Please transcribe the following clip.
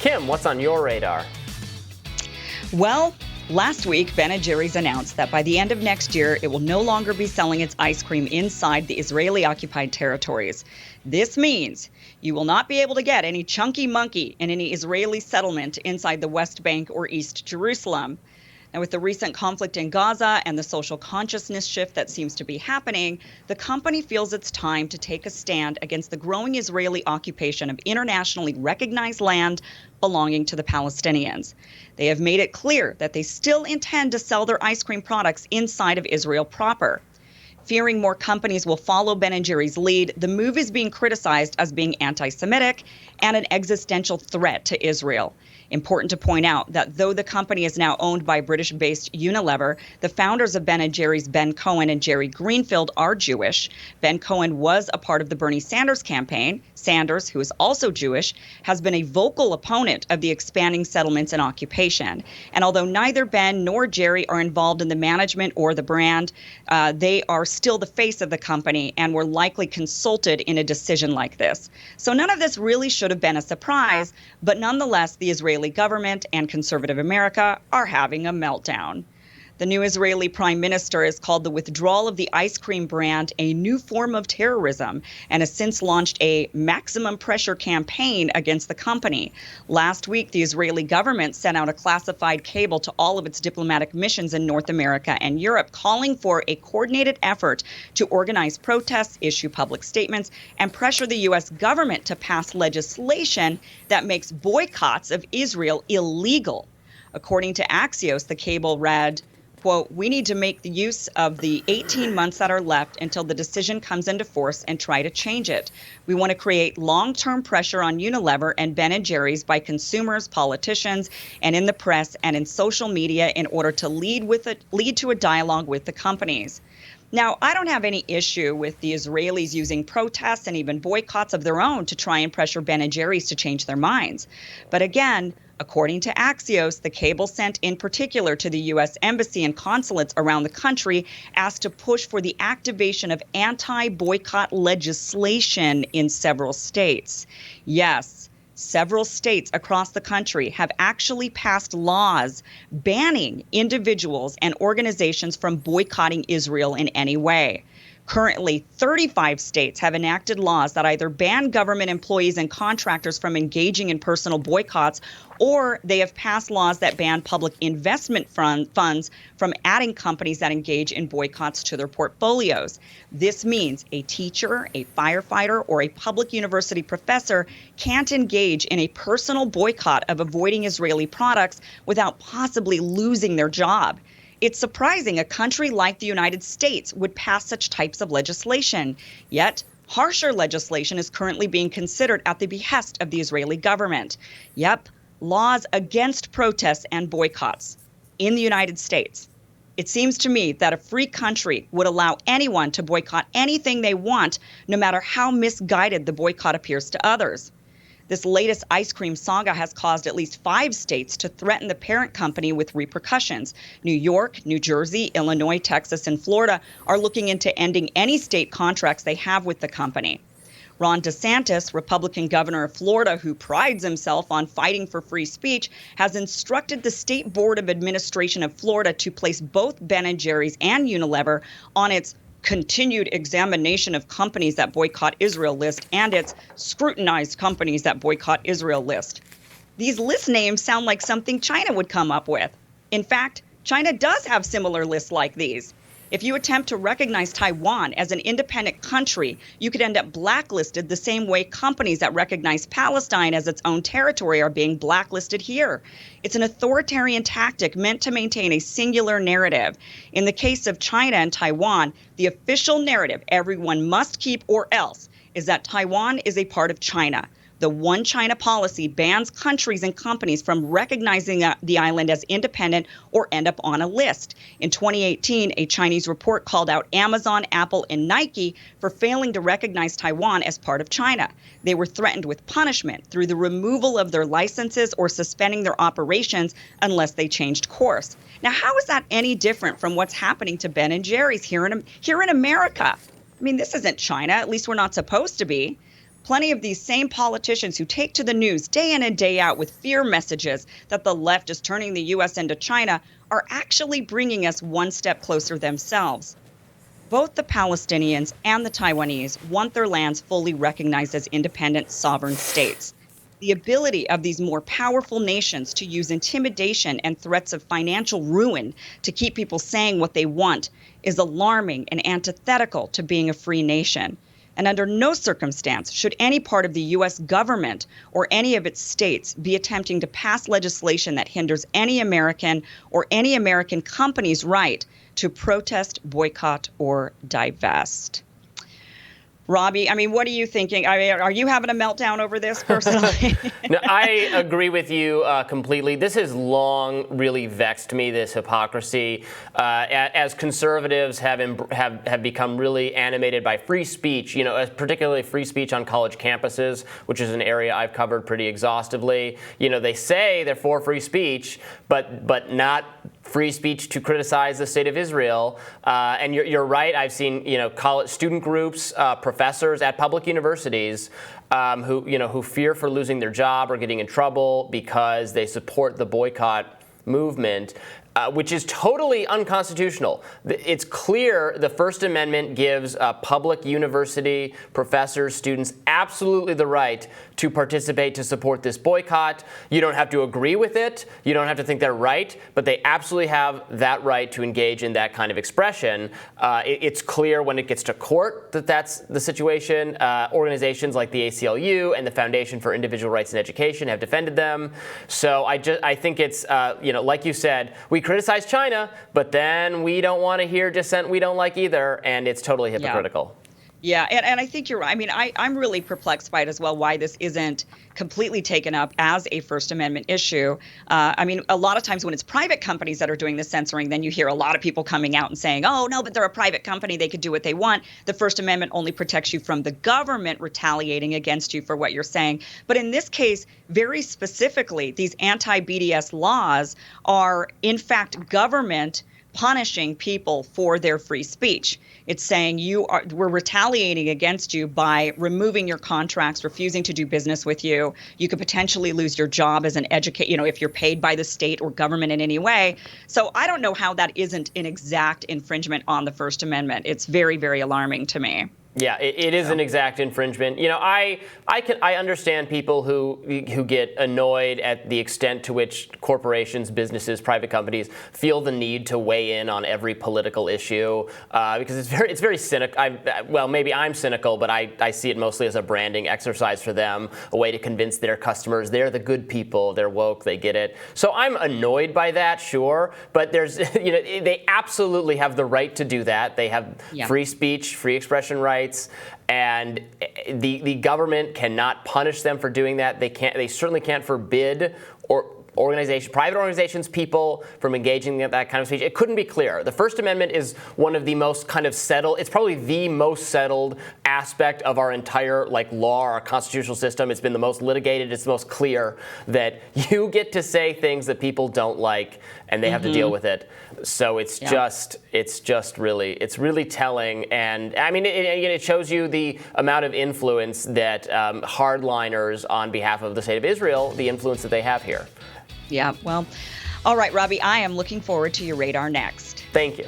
Kim, what's on your radar? Well, last week, Ben & Jerry's announced that by the end of next year, it will no longer be selling its ice cream inside the Israeli-occupied territories. This means you will not be able to get any chunky monkey in any Israeli settlement inside the West Bank or East Jerusalem. Now, with the recent conflict in Gaza and the social consciousness shift that seems to be happening, the company feels it's time to take a stand against the growing Israeli occupation of internationally recognized land belonging to the Palestinians. They have made it clear that they still intend to sell their ice cream products inside of Israel proper. Fearing more companies will follow Ben & Jerry's lead, the move is being criticized as being anti-Semitic and an existential threat to Israel. Important to point out that though the company is now owned by British-based Unilever, the founders of Ben & Jerry's, Ben Cohen and Jerry Greenfield, are Jewish. Ben Cohen was a part of the Bernie Sanders campaign. Sanders, who is also Jewish, has been a vocal opponent of the expanding settlements and occupation. And although neither Ben nor Jerry are involved in the management or the brand, they are still the face of the company and were likely consulted in a decision like this. So none of this really should have been a surprise, but nonetheless, the Israeli government and conservative America are having a meltdown. The new Israeli prime minister has called the withdrawal of the ice cream brand a new form of terrorism and has since launched a maximum pressure campaign against the company. Last week, the Israeli government sent out a classified cable to all of its diplomatic missions in North America and Europe, calling for a coordinated effort to organize protests, issue public statements, and pressure the U.S. government to pass legislation that makes boycotts of Israel illegal. According to Axios, the cable read, quote, "We need to make the use of the 18 months that are left until the decision comes into force and try to change it. We want to create long-term pressure on Unilever and Ben & Jerry's by consumers, politicians, and in the press and in social media in order to lead to a dialogue with the companies." Now, I don't have any issue with the Israelis using protests and even boycotts of their own to try and pressure Ben & Jerry's to change their minds. But again, according to Axios, the cable sent in particular to the U.S. Embassy and consulates around the country asked to push for the activation of anti-boycott legislation in several states. Yes, several states across the country have actually passed laws banning individuals and organizations from boycotting Israel in any way. Currently, 35 states have enacted laws that either ban government employees and contractors from engaging in personal boycotts, or they have passed laws that ban public investment funds from adding companies that engage in boycotts to their portfolios. This means a teacher, a firefighter, or a public university professor can't engage in a personal boycott of avoiding Israeli products without possibly losing their job. It's surprising a country like the United States would pass such types of legislation. Yet, harsher legislation is currently being considered at the behest of the Israeli government. Yep, laws against protests and boycotts in the United States. It seems to me that a free country would allow anyone to boycott anything they want, no matter how misguided the boycott appears to others. This latest ice cream saga has caused at least 5 states to threaten the parent company with repercussions. New York, New Jersey, Illinois, Texas, and Florida are looking into ending any state contracts they have with the company. Ron DeSantis, Republican governor of Florida, who prides himself on fighting for free speech, has instructed the State Board of Administration of Florida to place both Ben & Jerry's and Unilever on its continued examination of companies that boycott Israel list and its scrutinized companies that boycott Israel list. These list names sound like something China would come up with. In fact, China does have similar lists like these. If you attempt to recognize Taiwan as an independent country, you could end up blacklisted the same way companies that recognize Palestine as its own territory are being blacklisted here. It's an authoritarian tactic meant to maintain a singular narrative. In the case of China and Taiwan, the official narrative everyone must keep or else is that Taiwan is a part of China. The One China policy bans countries and companies from recognizing the island as independent or end up on a list. In 2018, a Chinese report called out Amazon, Apple, and Nike for failing to recognize Taiwan as part of China. They were threatened with punishment through the removal of their licenses or suspending their operations unless they changed course. Now, how is that any different from what's happening to Ben & Jerry's here in America? I mean, this isn't China, at least we're not supposed to be. Plenty of these same politicians who take to the news day in and day out with fear messages that the left is turning the U.S. into China are actually bringing us one step closer themselves. Both the Palestinians and the Taiwanese want their lands fully recognized as independent sovereign states. The ability of these more powerful nations to use intimidation and threats of financial ruin to keep people saying what they want is alarming and antithetical to being a free nation. And under no circumstance should any part of the U.S. government or any of its states be attempting to pass legislation that hinders any American or any American company's right to protest, boycott, or divest. Robbie, I mean, what are you thinking? I mean, are you having a meltdown over this personally? No, I agree with you completely. This has long really vexed me, this hypocrisy. As conservatives have become really animated by free speech, particularly free speech on college campuses, which is an area I've covered pretty exhaustively. They say they're for free speech, but not free speech to criticize the state of Israel. And you're right. I've seen college student groups, professors at public universities who fear for losing their job or getting in trouble because they support the boycott movement. Which is totally unconstitutional. It's clear the First Amendment gives public university professors, students absolutely the right to participate, to support this boycott. You don't have to agree with it. You don't have to think they're right, but they absolutely have that right to engage in that kind of expression. It's clear when it gets to court that that's the situation. Organizations like the ACLU and the Foundation for Individual Rights and Education have defended them. So I think it's, like you said, we criticize China, but then we don't want to hear dissent we don't like either, and it's totally hypocritical. Yeah, and I think you're right. I mean, I'm really perplexed by it as well, why this isn't completely taken up as a First Amendment issue. I mean, a lot of times when it's private companies that are doing the censoring, then you hear a lot of people coming out and saying, oh, no, but they're a private company. They could do what they want. The First Amendment only protects you from the government retaliating against you for what you're saying. But in this case, very specifically, these anti-BDS laws are, in fact, government punishing people for their free speech. It's saying we're retaliating against you by removing your contracts, refusing to do business with you. You could potentially lose your job as an educator, if you're paid by the state or government in any way. So I don't know how that isn't an exact infringement on the First Amendment. It's very, very alarming to me. Yeah, it is an exact infringement. I understand people who get annoyed at the extent to which corporations, businesses, private companies feel the need to weigh in on every political issue because it's very cynical. Well, maybe I'm cynical, but I see it mostly as a branding exercise for them, a way to convince their customers they're the good people, they're woke, they get it. So I'm annoyed by that, sure, but there's they absolutely have the right to do that. They have free speech, free expression rights. And the government cannot punish them for doing that. They certainly can't forbid private organizations, people from engaging in that kind of speech. It couldn't be clearer. The First Amendment is one of the most kind of settled, it's probably the most settled aspect of our entire law, our constitutional system. It's been the most litigated, it's the most clear that you get to say things that people don't like and they have to deal with it. So it's really telling. And I mean, it shows you the amount of influence that hardliners on behalf of the state of Israel, the influence that they have here. Yeah, well, all right, Robbie, I am looking forward to your radar next. Thank you.